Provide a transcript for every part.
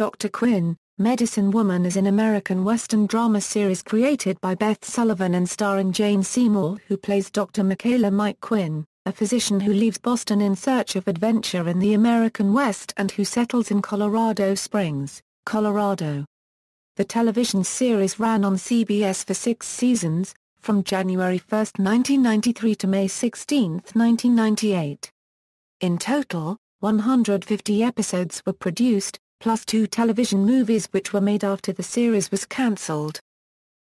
Dr. Quinn, Medicine Woman is an American Western drama series created by Beth Sullivan and starring Jane Seymour, who plays Dr. Michaela Mike Quinn, a physician who leaves Boston in search of adventure in the American West and who settles in Colorado Springs, Colorado. The television series ran on CBS for 6 seasons, from January 1, 1993 to May 16, 1998. In total, 150 episodes were produced, plus 2 television movies which were made after the series was cancelled.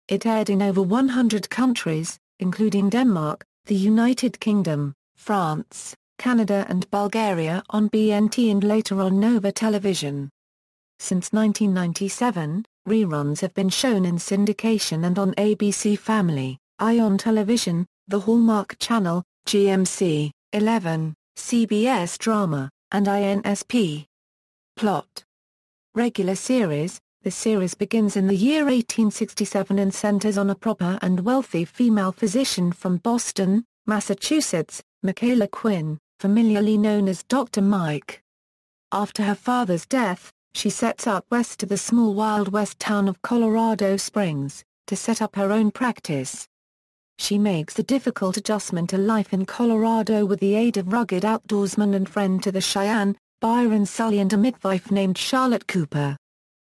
It aired in over 100 countries, including Denmark, the United Kingdom, France, Canada and Bulgaria on BNT and later on Nova Television. Since 1997, reruns have been shown in syndication and on ABC Family, ION Television, the Hallmark Channel, GMC, 11, CBS Drama, and INSP. Plot. Regular series. The series begins in the year 1867 and centers on a proper and wealthy female physician from Boston, Massachusetts, Michaela Quinn, familiarly known as Dr. Mike. After her father's death, she sets out west to the small Wild West town of Colorado Springs, to set up her own practice. She makes the difficult adjustment to life in Colorado with the aid of rugged outdoorsman and friend to the Cheyenne, Byron Sully and a midwife named Charlotte Cooper.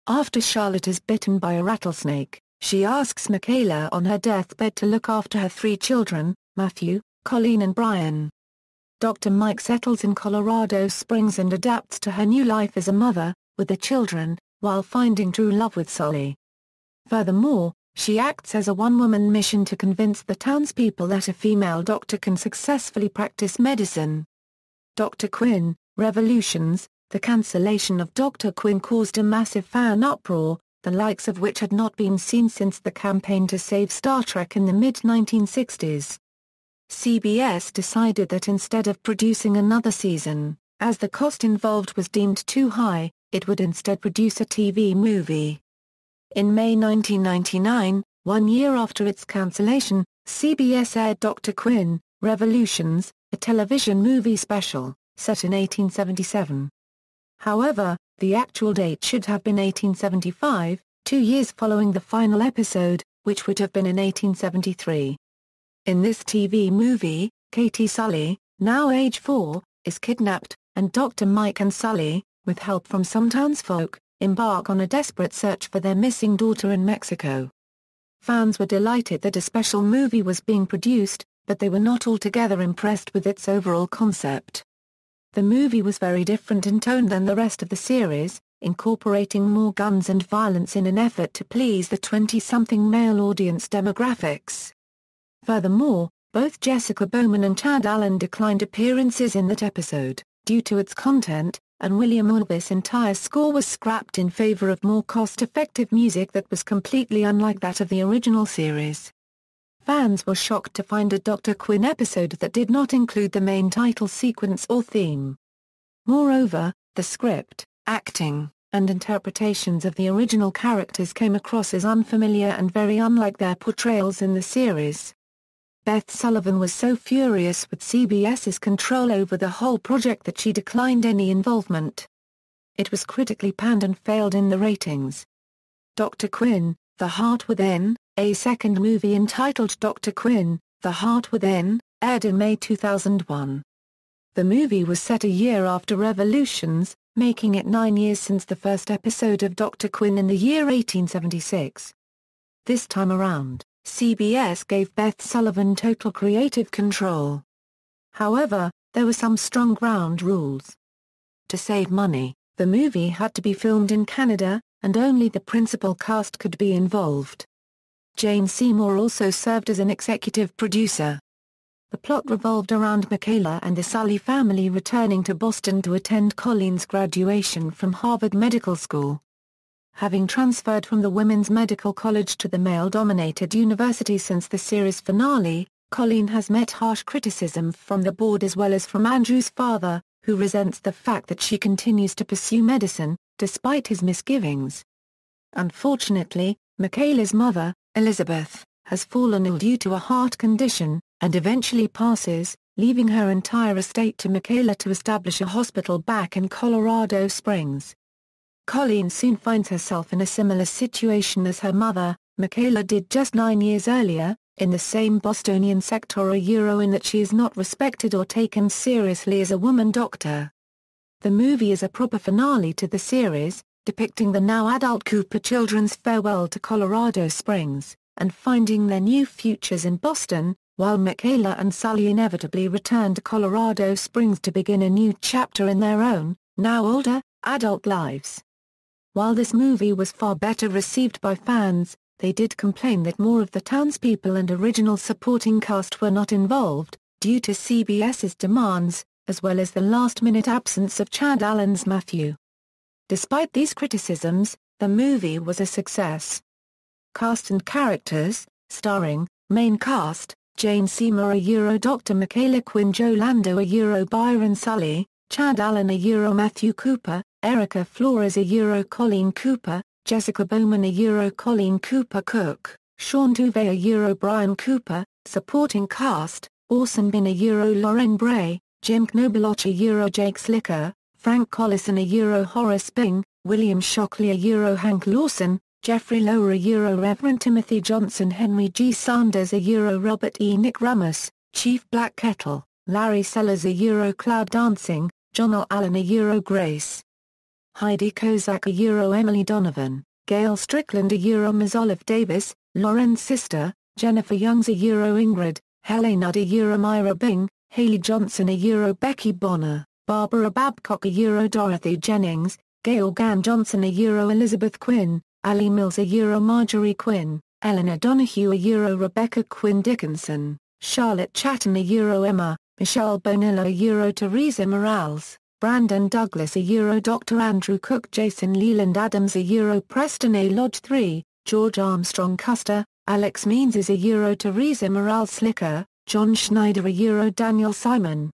After Charlotte is bitten by a rattlesnake, she asks Michaela on her deathbed to look after her 3 children, Matthew, Colleen and Brian. Dr. Mike settles in Colorado Springs and adapts to her new life as a mother, with the children, while finding true love with Sully. Furthermore, she acts as a one-woman mission to convince the townspeople that a female doctor can successfully practice medicine. Dr. Quinn, Revolutions. The cancellation of Dr. Quinn caused a massive fan uproar, the likes of which had not been seen since the campaign to save Star Trek in the mid-1960s. CBS decided that instead of producing another season, as the cost involved was deemed too high, it would instead produce a TV movie. In May 1999, 1 year after its cancellation, CBS aired Dr. Quinn, Revolutions, a television movie special, set in 1877. However, the actual date should have been 1875, 2 years following the final episode, which would have been in 1873. In this TV movie, Katie Sully, now age 4, is kidnapped, and Dr. Mike and Sully, with help from some townsfolk, embark on a desperate search for their missing daughter in Mexico. Fans were delighted that a special movie was being produced, but they were not altogether impressed with its overall concept. The movie was very different in tone than the rest of the series, incorporating more guns and violence in an effort to please the 20-something male audience demographics. Furthermore, both Jessica Bowman and Chad Allen declined appearances in that episode, due to its content, and William Ulva's entire score was scrapped in favor of more cost-effective music that was completely unlike that of the original series. Fans were shocked to find a Dr. Quinn episode that did not include the main title sequence or theme. Moreover, the script, acting, and interpretations of the original characters came across as unfamiliar and very unlike their portrayals in the series. Beth Sullivan was so furious with CBS's control over the whole project that she declined any involvement. It was critically panned and failed in the ratings. Dr. Quinn, The Heart Within, a second movie entitled Dr. Quinn, The Heart Within, aired in May 2001. The movie was set a year after Revolutions, making it 9 years since the first episode of Dr. Quinn in the year 1876. This time around, CBS gave Beth Sullivan total creative control. However, there were some strong ground rules. To save money, the movie had to be filmed in Canada, and only the principal cast could be involved. Jane Seymour also served as an executive producer. The plot revolved around Michaela and the Sully family returning to Boston to attend Colleen's graduation from Harvard Medical School. Having transferred from the women's medical college to the male-dominated university since the series finale, Colleen has met harsh criticism from the board as well as from Andrew's father, who resents the fact that she continues to pursue medicine, despite his misgivings. Unfortunately, Michaela's mother, Elizabeth, has fallen ill due to a heart condition, and eventually passes, leaving her entire estate to Michaela to establish a hospital back in Colorado Springs. Colleen soon finds herself in a similar situation as her mother, Michaela did just 9 years earlier, in the same Bostonian sector in that she is not respected or taken seriously as a woman doctor. The movie is a proper finale to the series, depicting the now adult Cooper children's farewell to Colorado Springs, and finding their new futures in Boston, while Michaela and Sully inevitably return to Colorado Springs to begin a new chapter in their own, now older, adult lives. While this movie was far better received by fans, they did complain that more of the townspeople and original supporting cast were not involved, due to CBS's demands, as well as the last-minute absence of Chad Allen's Matthew. Despite these criticisms, the movie was a success. Cast and characters, starring, main cast, Jane Seymour Dr. Michaela Quinn, Joe Lando Byron Sully, Chad Allen Matthew Cooper, Erica Flores Colleen Cooper, Jessica Bowman Colleen Cooper Cook, Sean Tuve Brian Cooper. Supporting cast, Orson Bean Lauren Bray, Jim Knobeloch Jake Slicker, Frank Collison Horace Bing, William Shockley Hank Lawson, Jeffrey Lower Reverend Timothy Johnson, Henry G. Sanders Robert E. Nick Ramos, Chief Black Kettle, Larry Sellers Cloud Dancing, John L. Allen Grace, Heidi Kozak Emily Donovan, Gail Strickland Ms. Olive Davis, Lauren's sister, Jennifer Youngs Ingrid, Helen Nudd Myra Bing, Haley Johnson Becky Bonner, Barbara Babcock Dorothy Jennings, Gail Gann Johnson Elizabeth Quinn, Ali Mills Marjorie Quinn, Eleanor Donahue Rebecca Quinn Dickinson, Charlotte Chatton Emma, Michelle Bonilla Teresa Morales, Brandon Douglas Dr. Andrew Cook, Jason Leland Adams Preston A. Lodge III, George Armstrong Custer, Alex Means Teresa Morales Slicker, John Schneider Daniel Simon,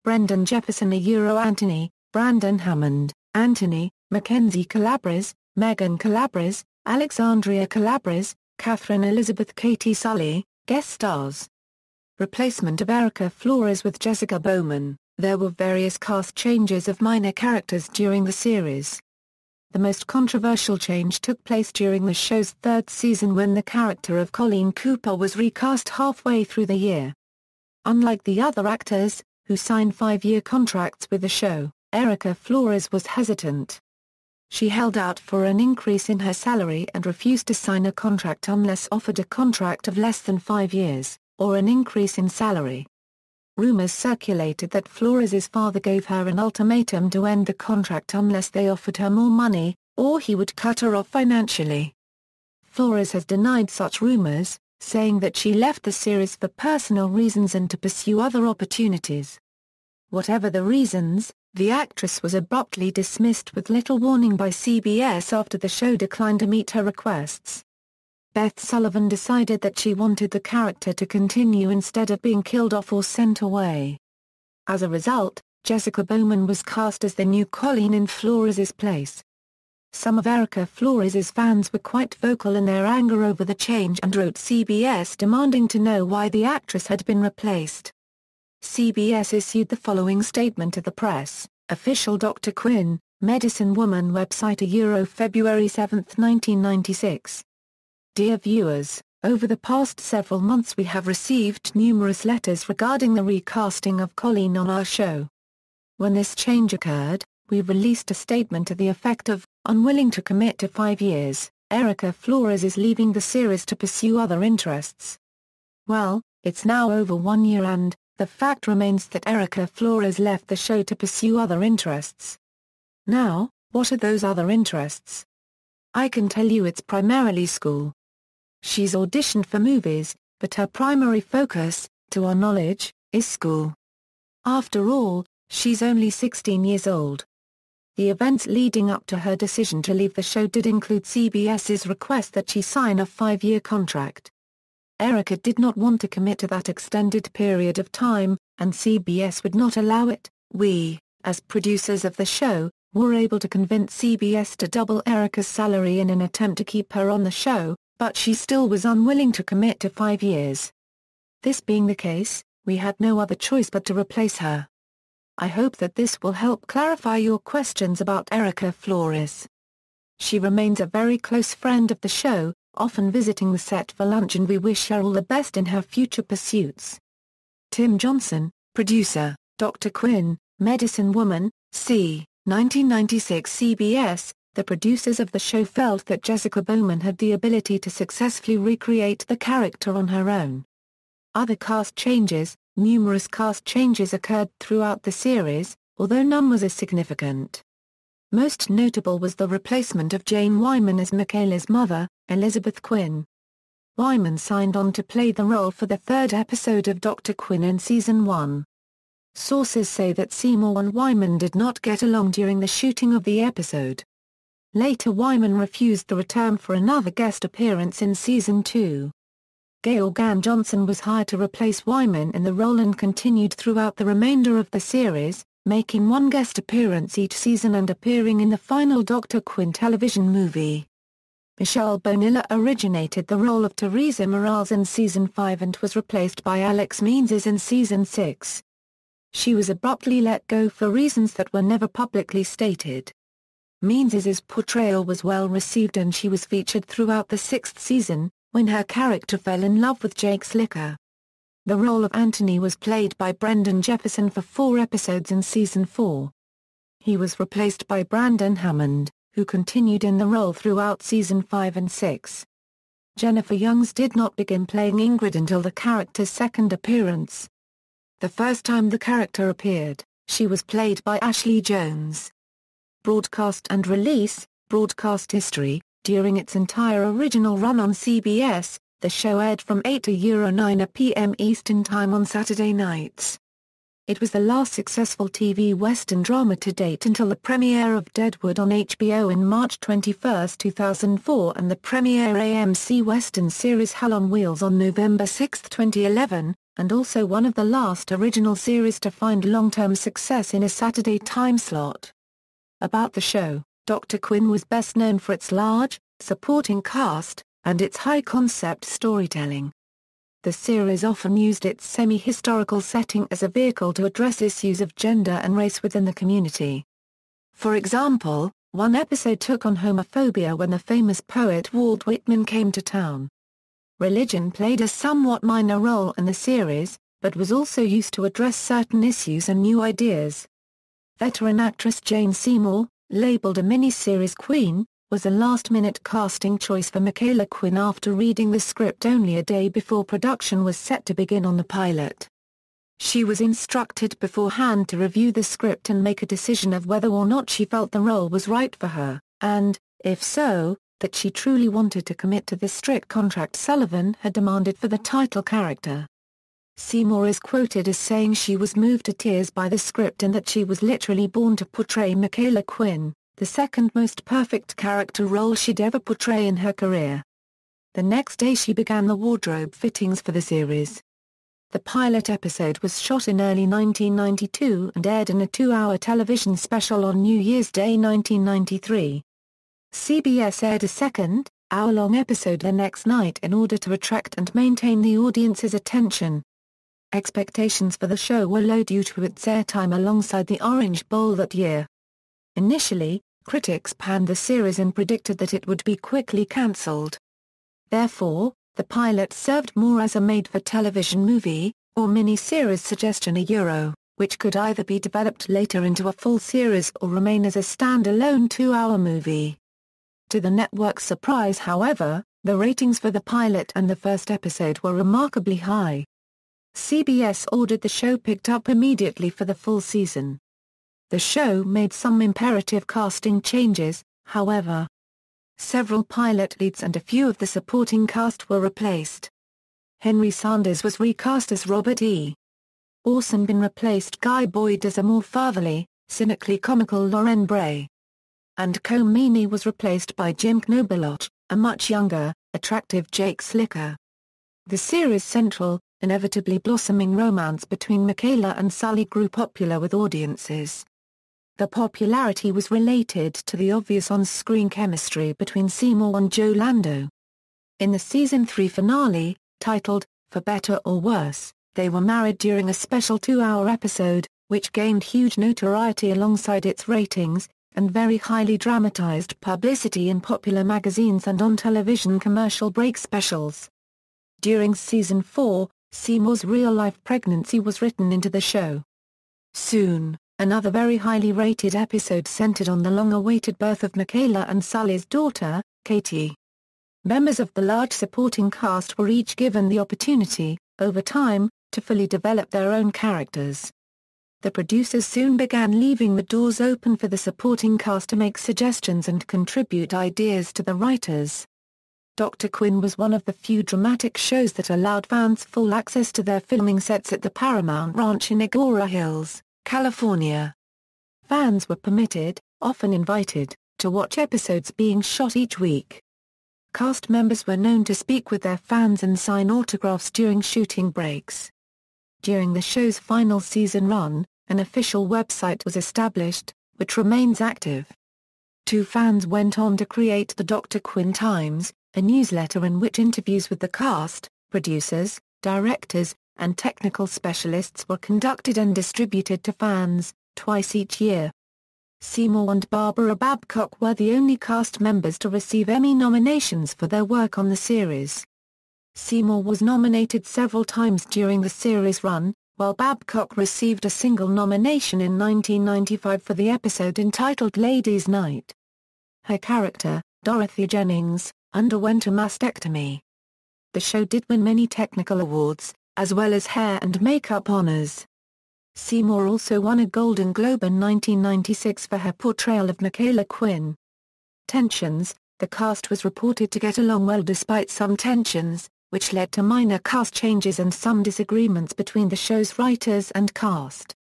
Brendan Jefferson Anthony, Brandon Hammond, Anthony, Mackenzie Calabres, Megan Calabres, Alexandria Calabres, Catherine Elizabeth Katie Sully, guest stars. Replacement of Erica Flores with Jessica Bowman. There were various cast changes of minor characters during the series. The most controversial change took place during the show's third season when the character of Colleen Cooper was recast halfway through the year. Unlike the other actors, who signed 5-year contracts with the show, Erica Flores was hesitant. She held out for an increase in her salary and refused to sign a contract unless offered a contract of less than 5 years, or an increase in salary. Rumors circulated that Flores's father gave her an ultimatum to end the contract unless they offered her more money, or he would cut her off financially. Flores has denied such rumors, saying that she left the series for personal reasons and to pursue other opportunities. Whatever the reasons, the actress was abruptly dismissed with little warning by CBS after the show declined to meet her requests. Beth Sullivan decided that she wanted the character to continue instead of being killed off or sent away. As a result, Jessica Bowman was cast as the new Colleen in Flores's place. Some of Erica Flores's fans were quite vocal in their anger over the change and wrote CBS demanding to know why the actress had been replaced. CBS issued the following statement to the press: Official Dr. Quinn, Medicine Woman website February 7, 1996. Dear viewers, over the past several months we have received numerous letters regarding the recasting of Colleen on our show. When this change occurred, we released a statement to the effect of, unwilling to commit to 5 years, Erica Flores is leaving the series to pursue other interests. Well, it's now over 1 year and, the fact remains that Erica Flores left the show to pursue other interests. Now, what are those other interests? I can tell you it's primarily school. She's auditioned for movies, but her primary focus, to our knowledge, is school. After all, she's only 16 years old. The events leading up to her decision to leave the show did include CBS's request that she sign a 5-year contract. Erica did not want to commit to that extended period of time, and CBS would not allow it. We, as producers of the show, were able to convince CBS to double Erica's salary in an attempt to keep her on the show, but she still was unwilling to commit to 5 years. This being the case, we had no other choice but to replace her. I hope that this will help clarify your questions about Erica Flores. She remains a very close friend of the show, often visiting the set for lunch, and we wish her all the best in her future pursuits. Tim Johnson, producer, Dr. Quinn, Medicine Woman, c. 1996 CBS. The producers of the show felt that Jessica Bowman had the ability to successfully recreate the character on her own. Other cast changes. Numerous cast changes occurred throughout the series, although none was as significant. Most notable was the replacement of Jane Wyman as Michaela's mother, Elizabeth Quinn. Wyman signed on to play the role for the third episode of Dr. Quinn in Season 1. Sources say that Seymour and Wyman did not get along during the shooting of the episode. Later, Wyman refused the return for another guest appearance in Season 2. Georgann Johnson was hired to replace Wyman in the role and continued throughout the remainder of the series, making one guest appearance each season and appearing in the final Dr. Quinn television movie. Michelle Bonilla originated the role of Teresa Morales in Season 5 and was replaced by Alex Meanses in Season 6. She was abruptly let go for reasons that were never publicly stated. Meanses's portrayal was well received and she was featured throughout the sixth season, when her character fell in love with Jake Slicker. The role of Anthony was played by Brendan Jefferson for 4 episodes in Season 4. He was replaced by Brandon Hammond, who continued in the role throughout Season 5 and 6. Jennifer Youngs did not begin playing Ingrid until the character's second appearance. The first time the character appeared, she was played by Ashley Jones. Broadcast and release. Broadcast history. During its entire original run on CBS, the show aired from 8 to 9 p.m. Eastern Time on Saturday nights. It was the last successful TV Western drama to date until the premiere of Deadwood on HBO in March 21, 2004 and the premiere AMC Western series Hell on Wheels on November 6, 2011, and also one of the last original series to find long-term success in a Saturday time slot. About the show, Dr. Quinn was best known for its large, supporting cast, and its high-concept storytelling. The series often used its semi-historical setting as a vehicle to address issues of gender and race within the community. For example, one episode took on homophobia when the famous poet Walt Whitman came to town. Religion played a somewhat minor role in the series, but was also used to address certain issues and new ideas. Veteran actress Jane Seymour, labeled a miniseries Queen, was a last-minute casting choice for Michaela Quinn after reading the script only a day before production was set to begin on the pilot. She was instructed beforehand to review the script and make a decision of whether or not she felt the role was right for her, and, if so, that she truly wanted to commit to the strict contract Sullivan had demanded for the title character. Seymour is quoted as saying she was moved to tears by the script and that she was literally born to portray Michaela Quinn, the second most perfect character role she'd ever portray in her career. The next day she began the wardrobe fittings for the series. The pilot episode was shot in early 1992 and aired in a 2-hour television special on New Year's Day 1993. CBS aired a second, hour-long episode the next night in order to attract and maintain the audience's attention. Expectations for the show were low due to its airtime alongside the Orange Bowl that year. Initially, critics panned the series and predicted that it would be quickly cancelled. Therefore, the pilot served more as a made-for-television movie, or mini-series suggestion which could either be developed later into a full series or remain as a stand-alone 2-hour movie. To the network's surprise, however, the ratings for the pilot and the first episode were remarkably high. CBS ordered the show picked up immediately for the full season. The show made some imperative casting changes, however. Several pilot leads and a few of the supporting cast were replaced. Henry Sanders was recast as Robert E. Orson Bean replaced Guy Boyd as a more fatherly, cynically comical Lauren Bray. And Colm Meaney was replaced by Jim Knobeloch, a much younger, attractive Jake Slicker. The series' central, inevitably blossoming romance between Michaela and Sully grew popular with audiences. The popularity was related to the obvious on-screen chemistry between Seymour and Joe Lando. In the Season 3 finale, titled, For Better or Worse, they were married during a special 2-hour episode, which gained huge notoriety alongside its ratings, and very highly dramatized publicity in popular magazines and on television commercial break specials. During season 4, Seymour's real-life pregnancy was written into the show. Soon, another very highly rated episode centered on the long-awaited birth of Michaela and Sully's daughter, Katie. Members of the large supporting cast were each given the opportunity, over time, to fully develop their own characters. The producers soon began leaving the doors open for the supporting cast to make suggestions and contribute ideas to the writers. Dr. Quinn was one of the few dramatic shows that allowed fans full access to their filming sets at the Paramount Ranch in Agoura Hills, California. Fans were permitted, often invited, to watch episodes being shot each week. Cast members were known to speak with their fans and sign autographs during shooting breaks. During the show's final season run, an official website was established, which remains active. Two fans went on to create the Dr. Quinn Times, a newsletter in which interviews with the cast, producers, directors, and technical specialists were conducted and distributed to fans, twice each year. Seymour and Barbara Babcock were the only cast members to receive Emmy nominations for their work on the series. Seymour was nominated several times during the series run, while Babcock received a single nomination in 1995 for the episode entitled Ladies' Night. Her character, Dorothy Jennings, underwent a mastectomy. The show did win many technical awards, as well as hair and makeup honors. Seymour also won a Golden Globe in 1996 for her portrayal of Michaela Quinn. Tensions. The cast was reported to get along well despite some tensions, which led to minor cast changes and some disagreements between the show's writers and cast.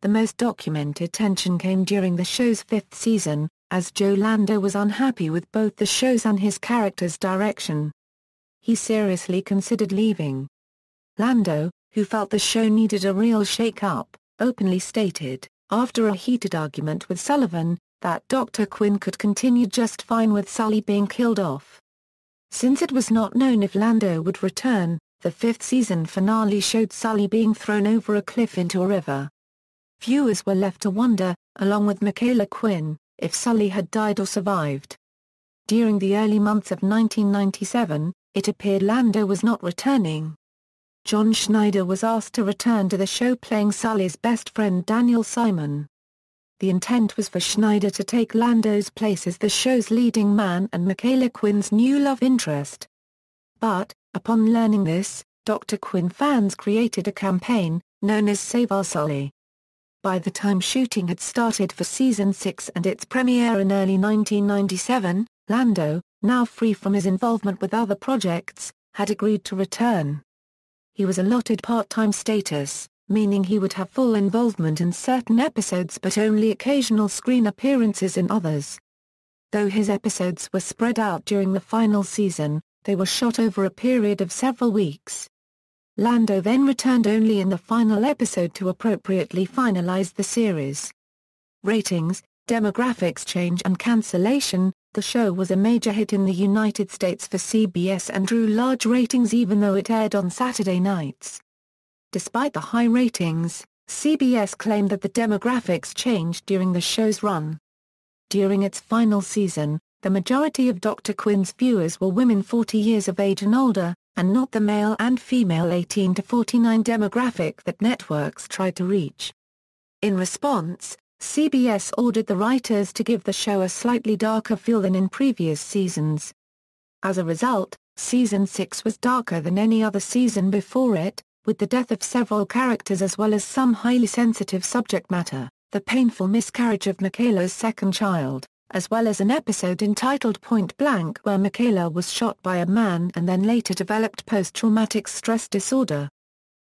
The most documented tension came during the show's 5th season, as Joe Lando was unhappy with both the show's and his character's direction. He seriously considered leaving. Lando, who felt the show needed a real shake-up, openly stated, after a heated argument with Sullivan, that Dr. Quinn could continue just fine with Sully being killed off. Since it was not known if Lando would return, the 5th season finale showed Sully being thrown over a cliff into a river. Viewers were left to wonder, along with Michaela Quinn, if Sully had died or survived. During the early months of 1997, it appeared Lando was not returning. John Schneider was asked to return to the show playing Sully's best friend Daniel Simon. The intent was for Schneider to take Lando's place as the show's leading man and Michaela Quinn's new love interest. But, upon learning this, Dr. Quinn fans created a campaign, known as Save Our Sully. By the time shooting had started for Season 6 and its premiere in early 1997, Lando, now free from his involvement with other projects, had agreed to return. He was allotted part-time status, meaning he would have full involvement in certain episodes but only occasional screen appearances in others. Though his episodes were spread out during the final season, they were shot over a period of several weeks. Lando then returned only in the final episode to appropriately finalize the series. Ratings, demographics change and cancellation. The show was a major hit in the United States for CBS and drew large ratings even though it aired on Saturday nights. Despite the high ratings, CBS claimed that the demographics changed during the show's run. During its final season, the majority of Dr. Quinn's viewers were women 40 years of age and older, and not the male and female 18 to 49 demographic that networks tried to reach. In response, CBS ordered the writers to give the show a slightly darker feel than in previous seasons. As a result, Season 6 was darker than any other season before it, with the death of several characters as well as some highly sensitive subject matter, the painful miscarriage of Michaela's second child, as well as an episode entitled Point Blank where Michaela was shot by a man and then later developed post-traumatic stress disorder.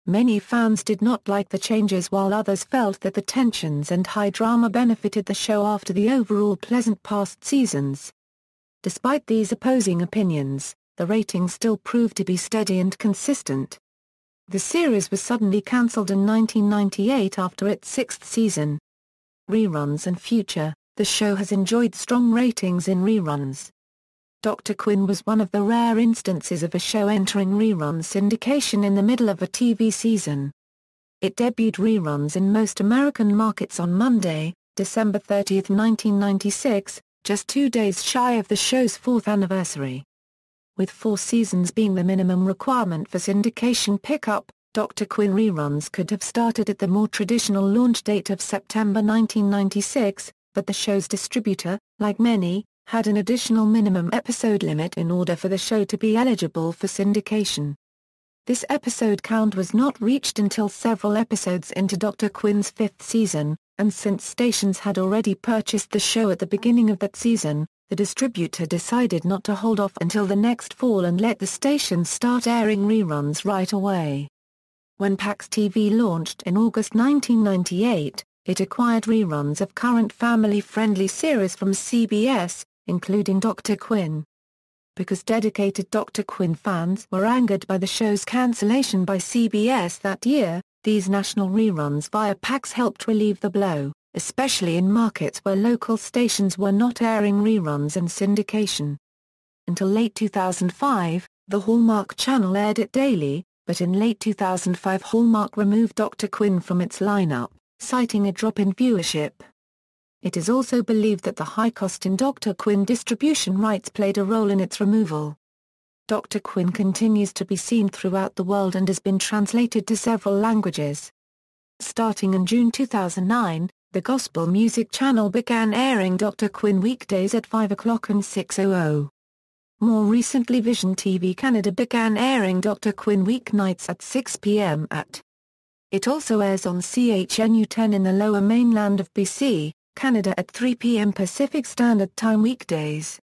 Many fans did not like the changes while others felt that the tensions and high drama benefited the show after the overall pleasant past seasons. Despite these opposing opinions, the ratings still proved to be steady and consistent. The series was suddenly cancelled in 1998 after its 6th season. Reruns and future. The show has enjoyed strong ratings in reruns. Dr. Quinn was one of the rare instances of a show entering rerun syndication in the middle of a TV season. It debuted reruns in most American markets on Monday, December 30, 1996, just 2 days shy of the show's 4th anniversary. With 4 seasons being the minimum requirement for syndication pickup, Dr. Quinn reruns could have started at the more traditional launch date of September 1996, but the show's distributor, like many, had an additional minimum episode limit in order for the show to be eligible for syndication. This episode count was not reached until several episodes into Dr. Quinn's 5th season, and since stations had already purchased the show at the beginning of that season, the distributor decided not to hold off until the next fall and let the stations start airing reruns right away. When PAX-TV launched in August 1998, it acquired reruns of current family-friendly series from CBS, including Dr. Quinn. Because dedicated Dr. Quinn fans were angered by the show's cancellation by CBS that year, these national reruns via PAX helped relieve the blow, especially in markets where local stations were not airing reruns and syndication. Until late 2005, the Hallmark Channel aired it daily, but in late 2005 Hallmark removed Dr. Quinn from its lineup, citing a drop in viewership. It is also believed that the high cost in Dr. Quinn distribution rights played a role in its removal. Dr. Quinn continues to be seen throughout the world and has been translated to several languages. Starting in June 2009, the Gospel Music Channel began airing Dr. Quinn weekdays at 5 o'clock and 6:00. More recently Vision TV Canada began airing Dr. Quinn weeknights at 6 p.m. It also airs on CHNU 10 in the lower mainland of BC, Canada at 3 p.m. Pacific Standard Time weekdays.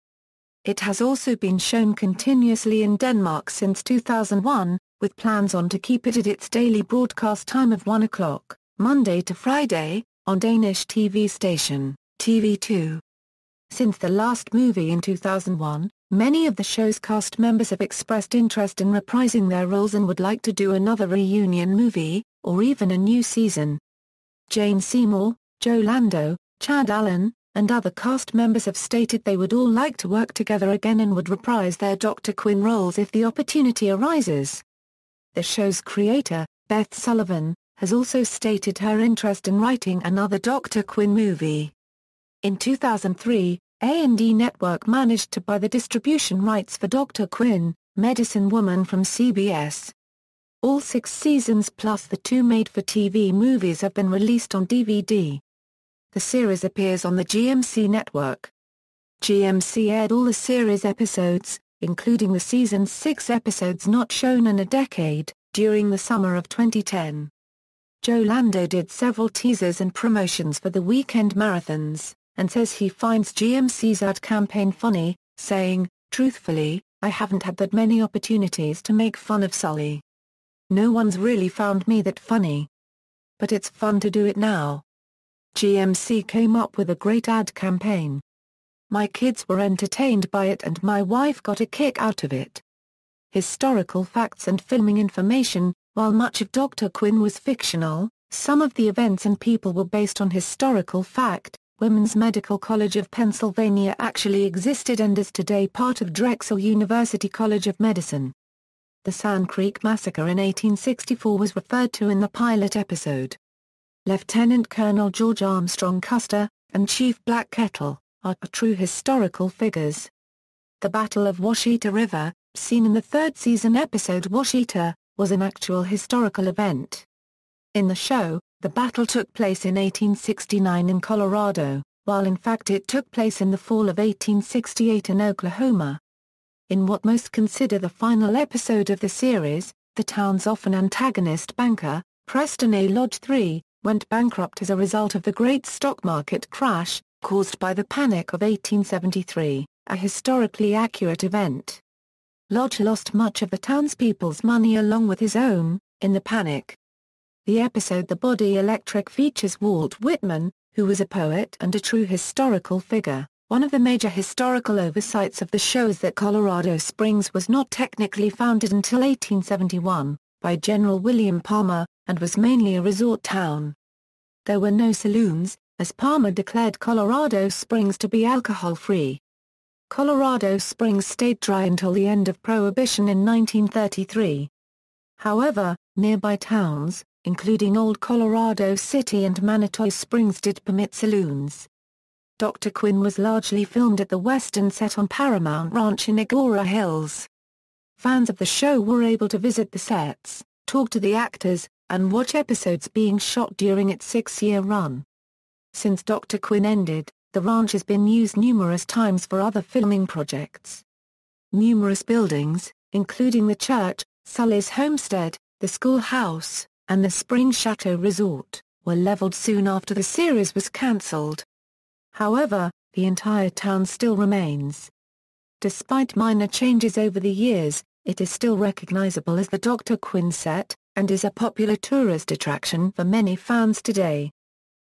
It has also been shown continuously in Denmark since 2001, with plans on to keep it at its daily broadcast time of 1 o'clock, Monday to Friday, on Danish TV station, TV2. Since the last movie in 2001, many of the show's cast members have expressed interest in reprising their roles and would like to do another reunion movie, or even a new season. Jane Seymour, Joe Lando, Chad Allen, and other cast members have stated they would all like to work together again and would reprise their Dr. Quinn roles if the opportunity arises. The show's creator, Beth Sullivan, has also stated her interest in writing another Dr. Quinn movie. In 2003, A&E Network managed to buy the distribution rights for Dr. Quinn, Medicine Woman from CBS. All 6 seasons plus the 2 made-for-TV movies have been released on DVD. The series appears on the GMC network. GMC aired all the series episodes, including the season's 6 episodes not shown in a decade, during the summer of 2010. Joe Lando did several teasers and promotions for the weekend marathons, and says he finds GMC's ad campaign funny, saying, "Truthfully, I haven't had that many opportunities to make fun of Sully. No one's really found me that funny. But it's fun to do it now." GMC came up with a great ad campaign. "My kids were entertained by it and my wife got a kick out of it." Historical facts and filming information. While much of Dr. Quinn was fictional, some of the events and people were based on historical fact. Women's Medical College of Pennsylvania actually existed and is today part of Drexel University College of Medicine. The Sand Creek Massacre in 1864 was referred to in the pilot episode. Lieutenant Colonel George Armstrong Custer, and Chief Black Kettle, are true historical figures. The Battle of Washita River, seen in the 3rd season episode Washita, was an actual historical event. In the show, the battle took place in 1869 in Colorado, while in fact it took place in the fall of 1868 in Oklahoma. In what most consider the final episode of the series, the town's often antagonist banker, Preston A. Lodge III, went bankrupt as a result of the Great Stock Market Crash, caused by the Panic of 1873, a historically accurate event. Lodge lost much of the townspeople's money along with his own, in the panic. The episode The Body Electric features Walt Whitman, who was a poet and a true historical figure. One of the major historical oversights of the show is that Colorado Springs was not technically founded until 1871, by General William Palmer, and was mainly a resort town. There were no saloons, as Palmer declared Colorado Springs to be alcohol-free. Colorado Springs stayed dry until the end of Prohibition in 1933. However, nearby towns, including Old Colorado City and Manitou Springs, did permit saloons. Dr. Quinn was largely filmed at the Western set on Paramount Ranch in Agora Hills. Fans of the show were able to visit the sets, talk to the actors, and watch episodes being shot during its 6-year run. Since Dr. Quinn ended, the ranch has been used numerous times for other filming projects. Numerous buildings, including the church, Sully's homestead, the schoolhouse, and the Spring Chateau Resort, were leveled soon after the series was cancelled. However, the entire town still remains. Despite minor changes over the years, it is still recognizable as the Dr. Quinn set, and is a popular tourist attraction for many fans today.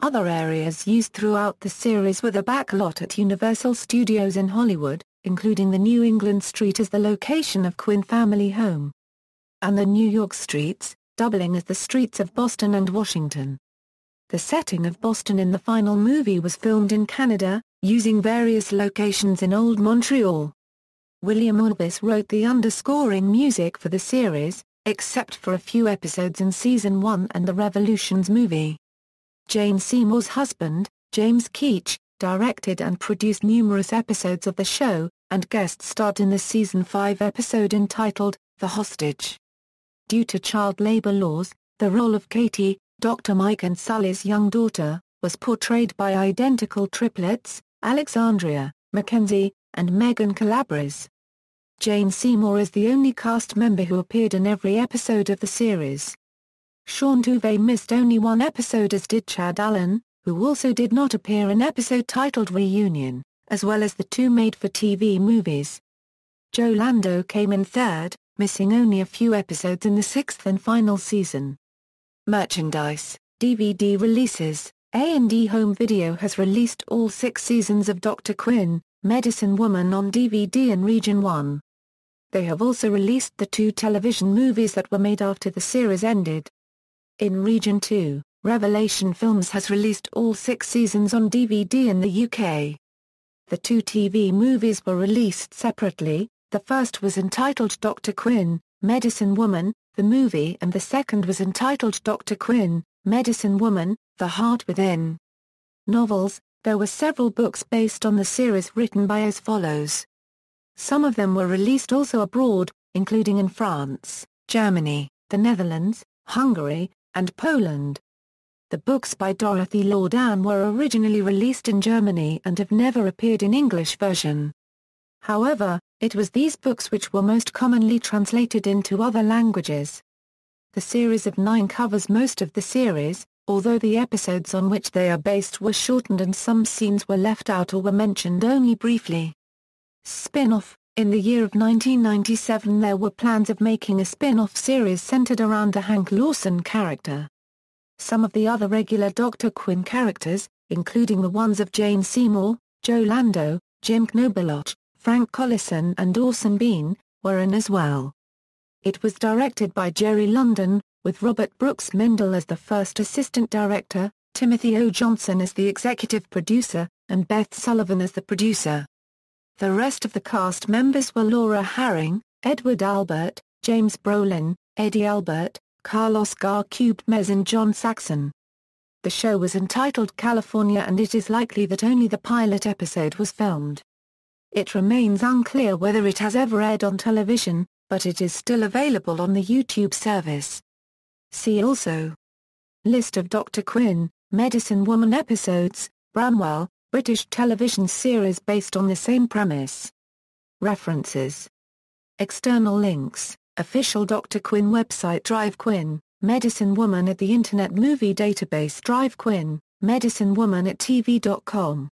Other areas used throughout the series were the backlot at Universal Studios in Hollywood, including the New England Street as the location of Quinn family home, and the New York streets, doubling as the streets of Boston and Washington. The setting of Boston in the final movie was filmed in Canada, using various locations in Old Montreal. William Orbis wrote the underscoring music for the series, except for a few episodes in Season 1 and the Revolutions movie. Jane Seymour's husband, James Keach, directed and produced numerous episodes of the show, and guest starred in the Season 5 episode entitled, The Hostage. Due to child labor laws, the role of Katie, Dr. Mike and Sully's young daughter, was portrayed by identical triplets, Alexandria, Mackenzie, and Megan Calabrese. Jane Seymour is the only cast member who appeared in every episode of the series. Sean Tuve missed only one episode, as did Chad Allen, who also did not appear in episode titled Reunion, as well as the 2 made-for-TV movies. Joe Lando came in third, missing only a few episodes in the 6th and final season. Merchandise, DVD releases. A&E Home Video has released all 6 seasons of Dr. Quinn, Medicine Woman on DVD in Region 1. They have also released the 2 television movies that were made after the series ended. In Region 2, Revelation Films has released all 6 seasons on DVD in the UK. The 2 TV movies were released separately. The first was entitled Dr. Quinn, Medicine Woman, the movie, and the second was entitled Dr. Quinn, Medicine Woman, The Heart Within. Novels. There were several books based on the series written by as follows. Some of them were released also abroad, including in France, Germany, the Netherlands, Hungary, and Poland. The books by Dorothy Laudan were originally released in Germany and have never appeared in English version. However, it was these books which were most commonly translated into other languages. The series of 9 covers most of the series, although the episodes on which they are based were shortened and some scenes were left out or were mentioned only briefly. Spin-off. In the year of 1997 there were plans of making a spin-off series centered around the Hank Lawson character. Some of the other regular Dr. Quinn characters, including the ones of Jane Seymour, Joe Lando, Jim Knobeloch, Frank Collison and Orson Bean, were in as well. It was directed by Jerry London, with Robert Brooks Mendel as the first assistant director, Timothy O. Johnson as the executive producer, and Beth Sullivan as the producer. The rest of the cast members were Laura Harring, Edward Albert, James Brolin, Eddie Albert, Carlos Gar-Cubed-Mez and John Saxon. The show was entitled California and it is likely that only the pilot episode was filmed. It remains unclear whether it has ever aired on television, but it is still available on the YouTube service. See also: List of Dr. Quinn, Medicine Woman episodes, Bramwell, British television series based on the same premise. References. External links: Official Dr. Quinn website, Drive Quinn, Medicine Woman at the Internet Movie Database, Drive Quinn, Medicine Woman at TV.com.